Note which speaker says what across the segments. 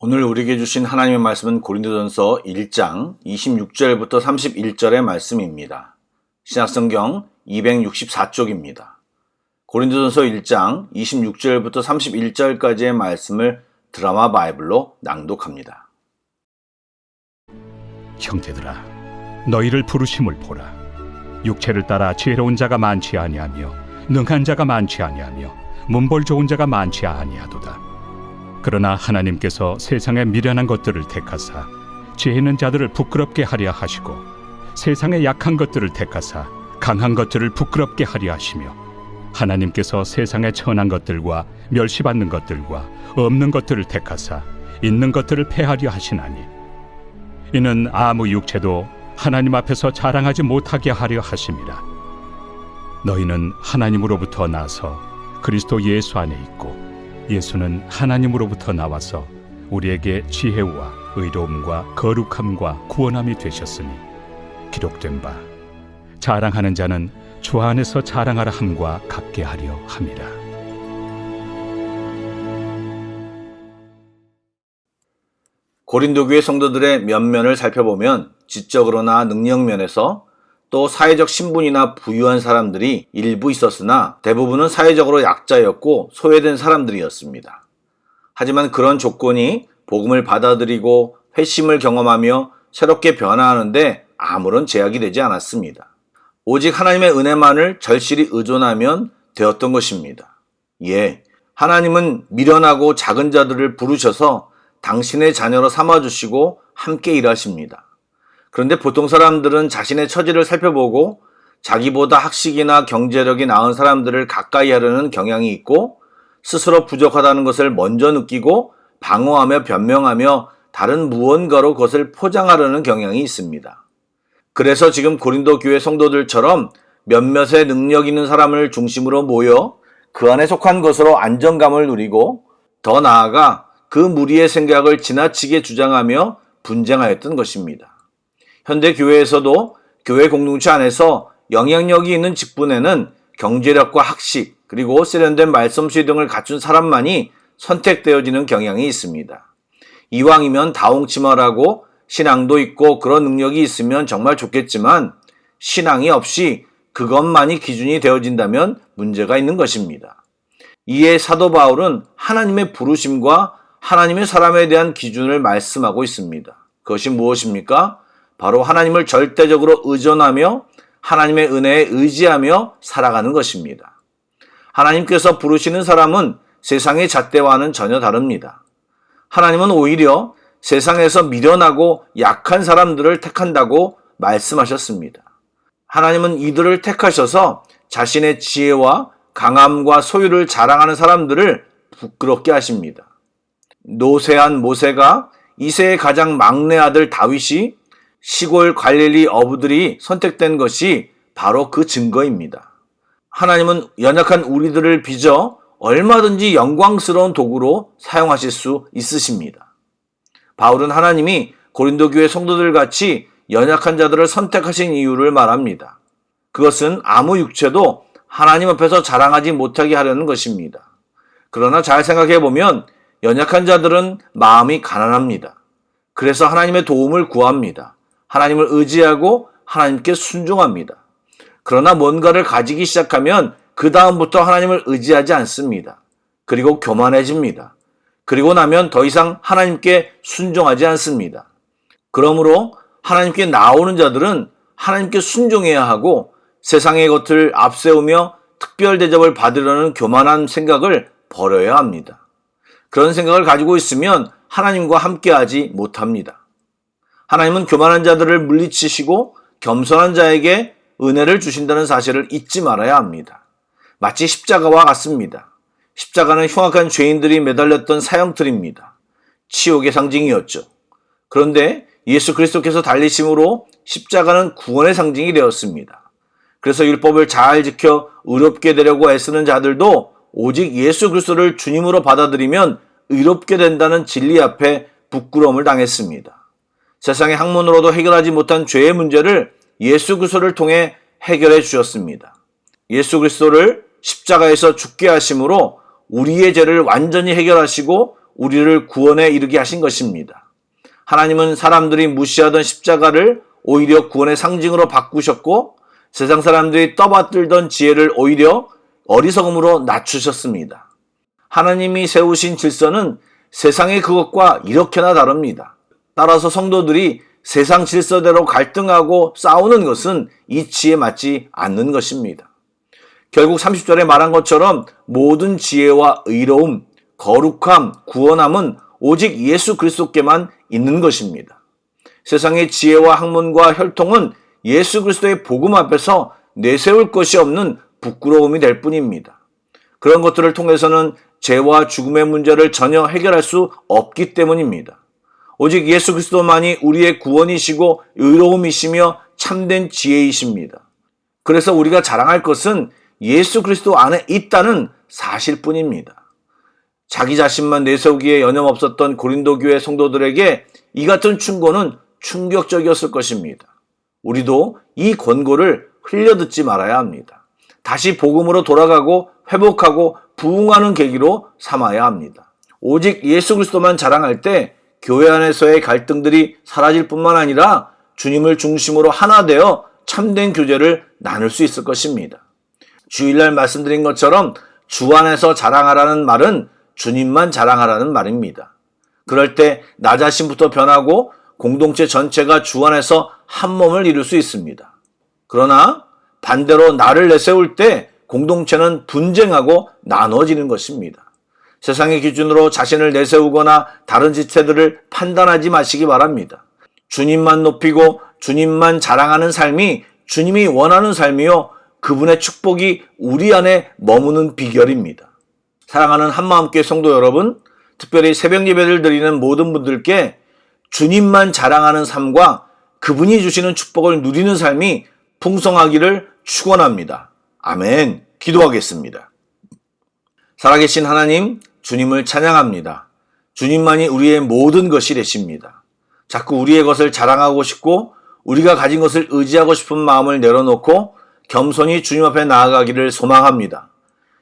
Speaker 1: 오늘 우리에게 주신 하나님의 말씀은 고린도전서 1장 26절부터 31절의 말씀입니다. 신약성경 264쪽입니다. 고린도전서 1장 26절부터 31절까지의 말씀을 드라마 바이블로 낭독합니다.
Speaker 2: 형제들아, 너희를 부르심을 보라. 육체를 따라 지혜로운 자가 많지 아니하며 능한 자가 많지 아니하며 문벌 좋은 자가 많지 아니하도다. 그러나 하나님께서 세상의 미련한 것들을 택하사 지혜 있는 자들을 부끄럽게 하려 하시고 세상의 약한 것들을 택하사 강한 것들을 부끄럽게 하려 하시며 하나님께서 세상의 천한 것들과 멸시받는 것들과 없는 것들을 택하사 있는 것들을 패하려 하시나니 이는 아무 육체도 하나님 앞에서 자랑하지 못하게 하려 하심이라. 너희는 하나님으로부터 나서 그리스도 예수 안에 있고 예수는 하나님으로부터 나와서 우리에게 지혜와 의로움과 거룩함과 구원함이 되셨으니 기록된 바 자랑하는 자는 주 안에서 자랑하라 함과 같게 하려 함이라.
Speaker 1: 고린도 교회 성도들의 면면을 살펴보면 지적으로나 능력 면에서 또 사회적 신분이나 부유한 사람들이 일부 있었으나 대부분은 사회적으로 약자였고 소외된 사람들이었습니다. 하지만 그런 조건이 복음을 받아들이고 회심을 경험하며 새롭게 변화하는데 아무런 제약이 되지 않았습니다. 오직 하나님의 은혜만을 절실히 의존하면 되었던 것입니다. 예, 하나님은 미련하고 작은 자들을 부르셔서 당신의 자녀로 삼아주시고 함께 일하십니다. 그런데 보통 사람들은 자신의 처지를 살펴보고 자기보다 학식이나 경제력이 나은 사람들을 가까이 하려는 경향이 있고 스스로 부족하다는 것을 먼저 느끼고 방어하며 변명하며 다른 무언가로 그것을 포장하려는 경향이 있습니다. 그래서 지금 고린도 교회 성도들처럼 몇몇의 능력 있는 사람을 중심으로 모여 그 안에 속한 것으로 안정감을 누리고 더 나아가 그 무리의 생각을 지나치게 주장하며 분쟁하였던 것입니다. 현대 교회에서도 교회 공동체 안에서 영향력이 있는 직분에는 경제력과 학식 그리고 세련된 말솜씨 등을 갖춘 사람만이 선택되어지는 경향이 있습니다. 이왕이면 다홍치마라고 신앙도 있고 그런 능력이 있으면 정말 좋겠지만 신앙이 없이 그것만이 기준이 되어진다면 문제가 있는 것입니다. 이에 사도 바울은 하나님의 부르심과 하나님의 사람에 대한 기준을 말씀하고 있습니다. 그것이 무엇입니까? 바로 하나님을 절대적으로 의존하며 하나님의 은혜에 의지하며 살아가는 것입니다. 하나님께서 부르시는 사람은 세상의 잣대와는 전혀 다릅니다. 하나님은 오히려 세상에서 미련하고 약한 사람들을 택한다고 말씀하셨습니다. 하나님은 이들을 택하셔서 자신의 지혜와 강함과 소유를 자랑하는 사람들을 부끄럽게 하십니다. 노쇠한 모세가 이새의 가장 막내 아들 다윗이 시골 갈릴리 어부들이 선택된 것이 바로 그 증거입니다. 하나님은 연약한 우리들을 빚어 얼마든지 영광스러운 도구로 사용하실 수 있으십니다. 바울은 하나님이 고린도 교회 성도들 같이 연약한 자들을 선택하신 이유를 말합니다. 그것은 아무 육체도 하나님 앞에서 자랑하지 못하게 하려는 것입니다. 그러나 잘 생각해 보면 연약한 자들은 마음이 가난합니다. 그래서 하나님의 도움을 구합니다. 하나님을 의지하고 하나님께 순종합니다. 그러나 뭔가를 가지기 시작하면 그 다음부터 하나님을 의지하지 않습니다. 그리고 교만해집니다. 그리고 나면 더 이상 하나님께 순종하지 않습니다. 그러므로 하나님께 나오는 자들은 하나님께 순종해야 하고 세상의 것을 앞세우며 특별 대접을 받으려는 교만한 생각을 버려야 합니다. 그런 생각을 가지고 있으면 하나님과 함께하지 못합니다. 하나님은 교만한 자들을 물리치시고 겸손한 자에게 은혜를 주신다는 사실을 잊지 말아야 합니다. 마치 십자가와 같습니다. 십자가는 흉악한 죄인들이 매달렸던 사형틀입니다. 치욕의 상징이었죠. 그런데 예수 그리스도께서 달리심으로 십자가는 구원의 상징이 되었습니다. 그래서 율법을 잘 지켜 의롭게 되려고 애쓰는 자들도 오직 예수 그리스도를 주님으로 받아들이면 의롭게 된다는 진리 앞에 부끄러움을 당했습니다. 세상의 학문으로도 해결하지 못한 죄의 문제를 예수 그리스도를 통해 해결해 주셨습니다. 예수 그리스도를 십자가에서 죽게 하심으로 우리의 죄를 완전히 해결하시고 우리를 구원에 이르게 하신 것입니다. 하나님은 사람들이 무시하던 십자가를 오히려 구원의 상징으로 바꾸셨고 세상 사람들이 떠받들던 지혜를 오히려 어리석음으로 낮추셨습니다. 하나님이 세우신 질서는 세상의 그것과 이렇게나 다릅니다. 따라서 성도들이 세상 질서대로 갈등하고 싸우는 것은 이치에 맞지 않는 것입니다. 결국 30절에 말한 것처럼 모든 지혜와 의로움, 거룩함, 구원함은 오직 예수 그리스도께만 있는 것입니다. 세상의 지혜와 학문과 혈통은 예수 그리스도의 복음 앞에서 내세울 것이 없는 부끄러움이 될 뿐입니다. 그런 것들을 통해서는 죄와 죽음의 문제를 전혀 해결할 수 없기 때문입니다. 오직 예수 그리스도만이 우리의 구원이시고 의로움이시며 참된 지혜이십니다. 그래서 우리가 자랑할 것은 예수 그리스도 안에 있다는 사실뿐입니다. 자기 자신만 내세우기에 여념없었던 고린도 교회 성도들에게 이 같은 충고는 충격적이었을 것입니다. 우리도 이 권고를 흘려듣지 말아야 합니다. 다시 복음으로 돌아가고 회복하고 부흥하는 계기로 삼아야 합니다. 오직 예수 그리스도만 자랑할 때 교회 안에서의 갈등들이 사라질 뿐만 아니라 주님을 중심으로 하나 되어 참된 교제를 나눌 수 있을 것입니다. 주일날 말씀드린 것처럼 주 안에서 자랑하라는 말은 주님만 자랑하라는 말입니다. 그럴 때 나 자신부터 변하고 공동체 전체가 주 안에서 한 몸을 이룰 수 있습니다. 그러나 반대로 나를 내세울 때 공동체는 분쟁하고 나눠지는 것입니다. 세상의 기준으로 자신을 내세우거나 다른 지체들을 판단하지 마시기 바랍니다. 주님만 높이고 주님만 자랑하는 삶이 주님이 원하는 삶이요, 그분의 축복이 우리 안에 머무는 비결입니다. 사랑하는 한마음교회 성도 여러분, 특별히 새벽 예배를 드리는 모든 분들께 주님만 자랑하는 삶과 그분이 주시는 축복을 누리는 삶이 풍성하기를 축원합니다. 아멘. 기도하겠습니다. 살아계신 하나님, 주님을 찬양합니다. 주님만이 우리의 모든 것이 되십니다. 자꾸 우리의 것을 자랑하고 싶고 우리가 가진 것을 의지하고 싶은 마음을 내려놓고 겸손히 주님 앞에 나아가기를 소망합니다.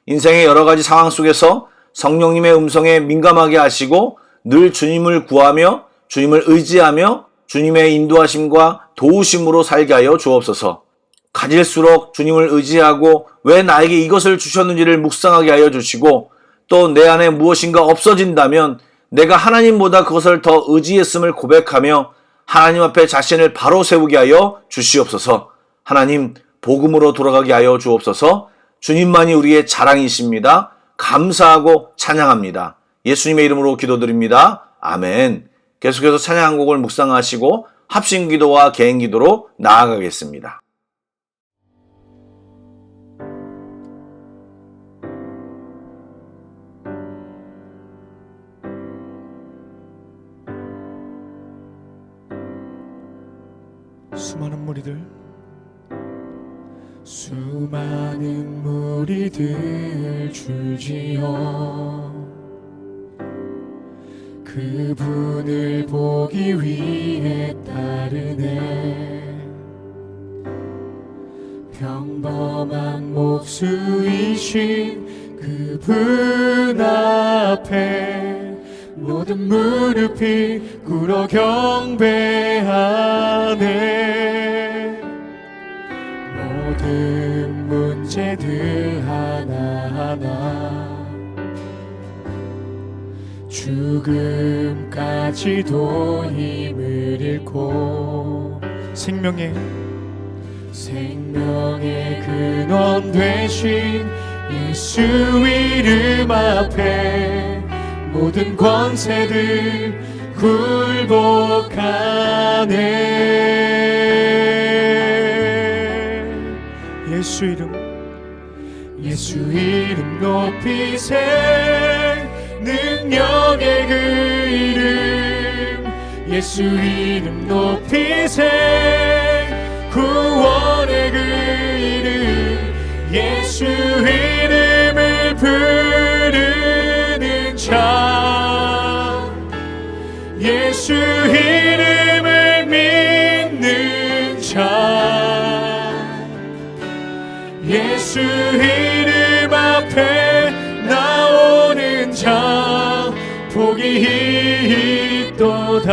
Speaker 1: 인생의 여러 가지 상황 속에서 성령님의 음성에 민감하게 하시고 늘 주님을 구하며 주님을 의지하며 주님의 인도하심과 도우심으로 살게 하여 주옵소서. 가질수록 주님을 의지하고 왜 나에게 이것을 주셨는지를 묵상하게 하여 주시고, 또 내 안에 무엇인가 없어진다면 내가 하나님보다 그것을 더 의지했음을 고백하며 하나님 앞에 자신을 바로 세우게 하여 주시옵소서. 하나님, 복음으로 돌아가게 하여 주옵소서. 주님만이 우리의 자랑이십니다. 감사하고 찬양합니다. 예수님의 이름으로 기도드립니다. 아멘. 계속해서 찬양 한 곡을 묵상하시고 합심기도와 개인기도로 나아가겠습니다.
Speaker 3: 수많은 무리들 줄지어 그분을 보기 위해 따르네. 평범한 목수이신 그분 앞에 모든 무릎이 꿇어 경배하네. 모든 문제들 하나하나 죽음까지도 힘을 잃고 생명의 근원 되신 예수 이름 앞에 모든 권세들 굴복하네. 예수 이름 높이세. 능력의 그 이름 예수 이름 높이세. 구원의 그 이름 예수 이름을 부르는 자, 예수 이름을 믿는 자, 예수 이름 앞에 나오는 자 복이 있도다.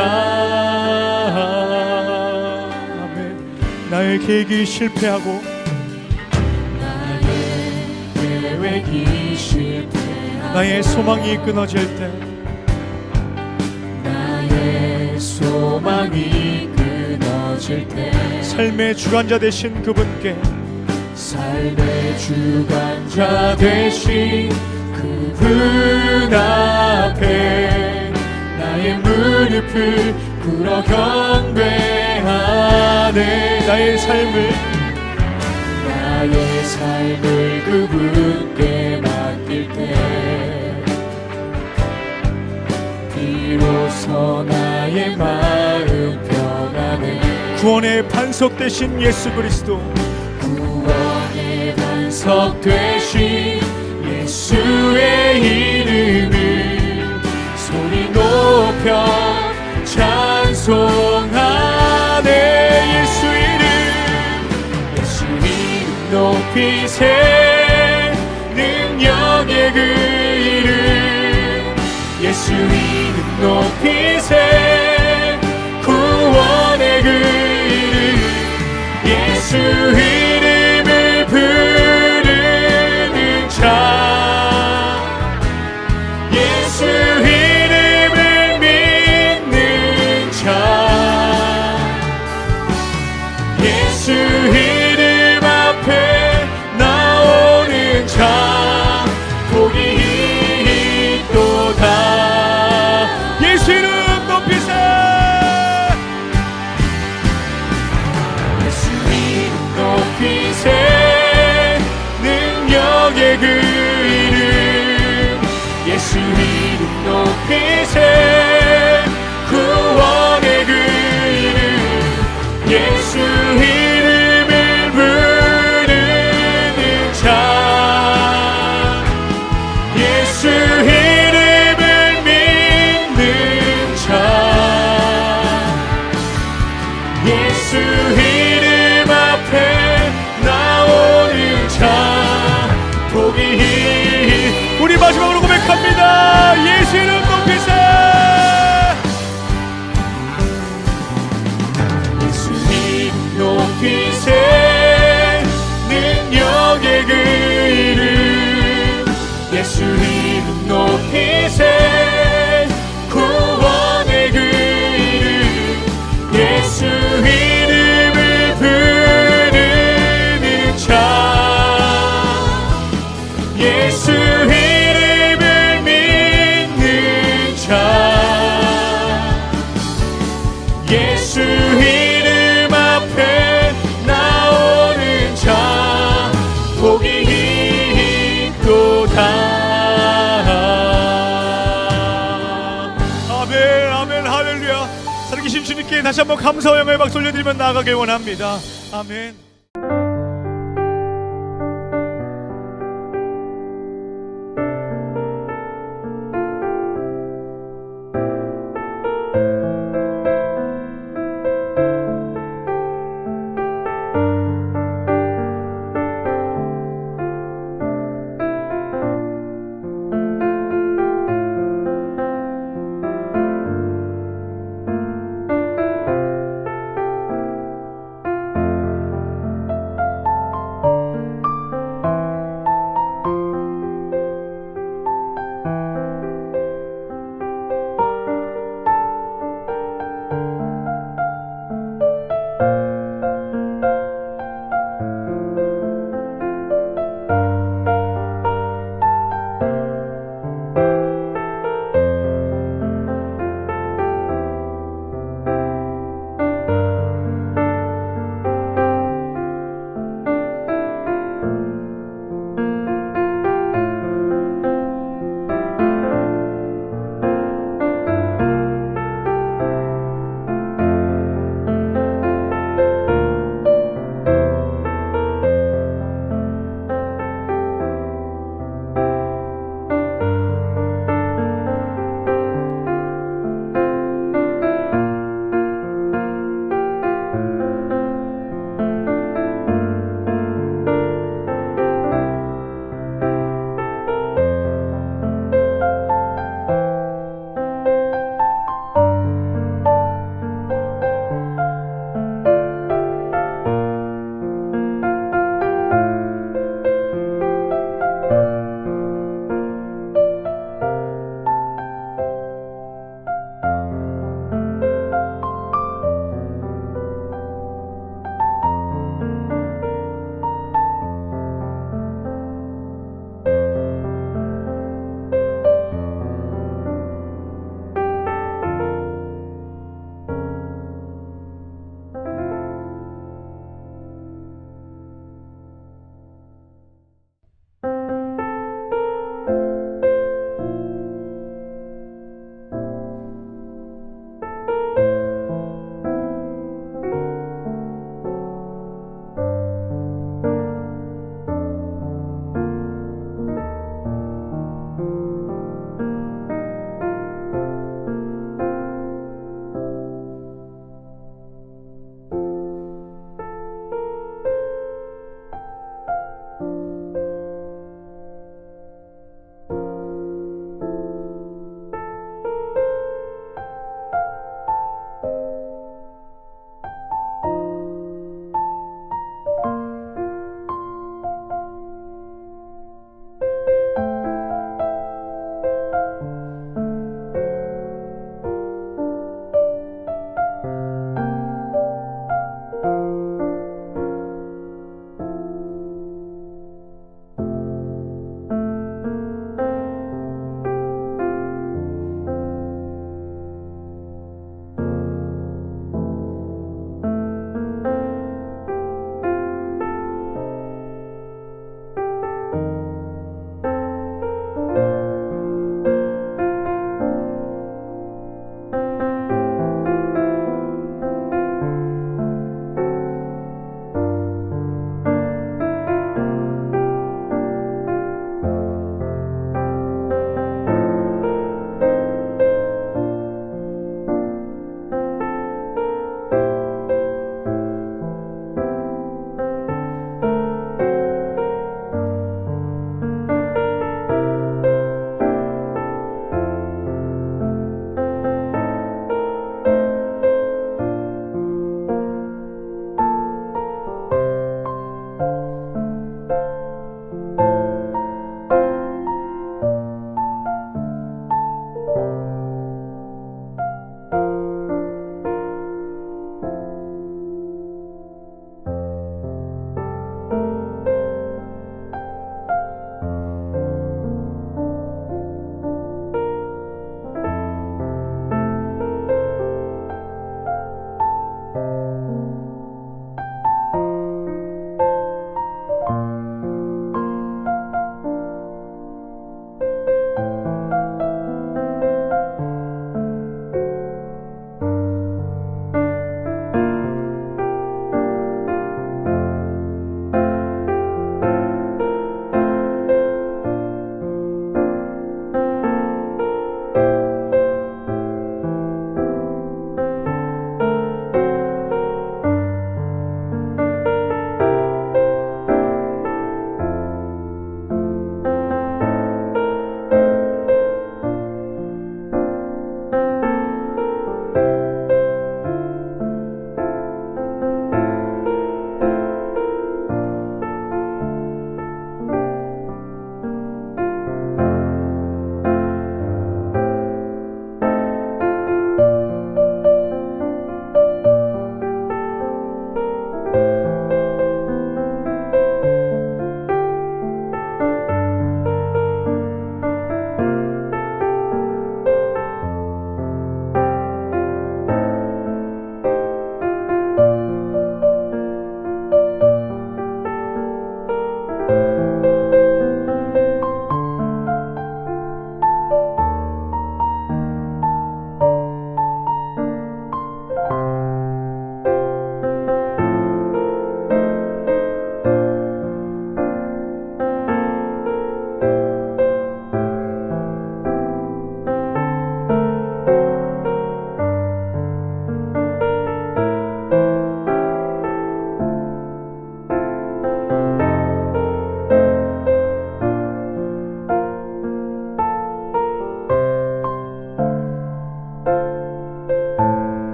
Speaker 3: 아멘. 나의 계획이 실패하고 나의 소망이 끊어질 때, 나의 소망이 끊어질 때 삶의 주관자 되신 그분께, 삶의 주관자 되신 그분 앞에 나의 무릎을 꿇어 경배하네. 나의 삶을 그분께 맡길 때 비로소 나의 마음 변하네. 구원의 반석 되신 예수 그리스도, 구원의 반석 되신 예수 높이세 구원의 그 이름 예수 이름을 부르는 자 예수 이름을 믿는 자 예수 이름 앞에 나오는 자 복이 있도다 예수 이름 높이세 예수 이름 높이세 능력의 그 이름 예수 이름 높이세 구원의 그 이름 예수 이름을 부르는 자 예수 이름을 믿는 자 예수 이름 앞에 나오는 자 복이 우리 마지막으로 고백합니다. 예수 이름 높이세 예수 이름 높이세 능력의 그 이름 예수 이름 높이세 구원의 그 이름 예수 이름을 부르는 자 예수 이름을 믿는 자 예수 이름 앞에 나오는 자 복이 있도다 아멘 아멘 할렐루야 살아계신 주님께 다시 한번 감사와 영광의 박수 올려드리며 나아가길 원합니다. 아멘.